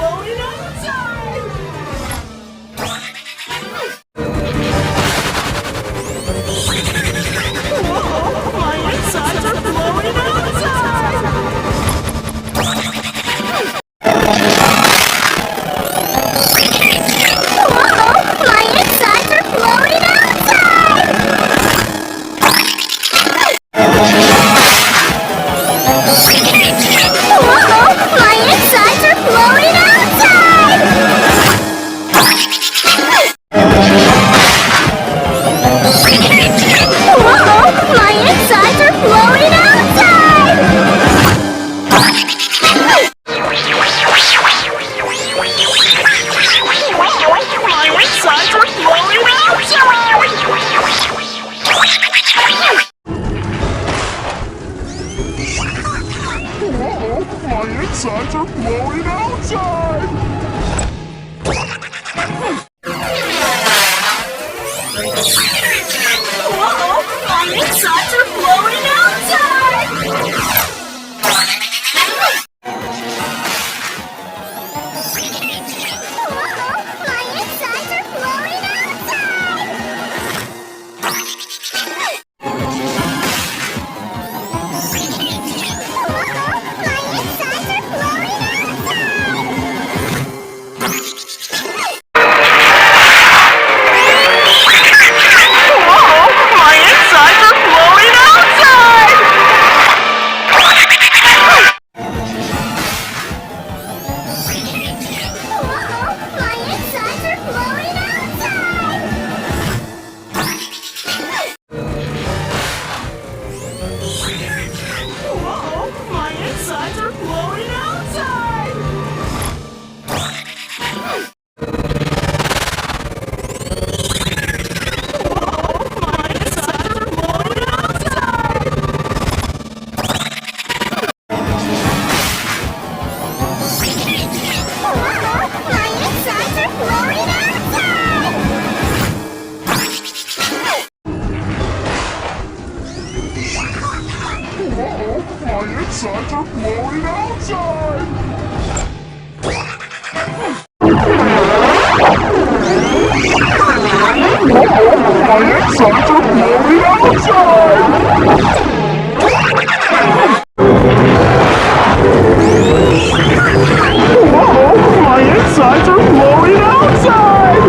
blowing outside! Whoa, my insides are blowing outside! Whoa, my insides are blowing outside! Whoa, my insides are blowing outside! Whoa, my insides are blowing outside! My insides are blowing outside! My insides are blowing outside! Whoa! My insides are blowing outside! Whoa, my insides are blowing outside! Whoa, my insides are blowing Whoa! My insides are blowing outside! Whoa, my insides are blowing outside! Whoa! My insides are blowing outside! Whoa! My insides are blowing outside! Whoa, my insides are blowing outside! My insides are blowing outside! My insides are blowing outside! Whoa! My insides are blowing outside!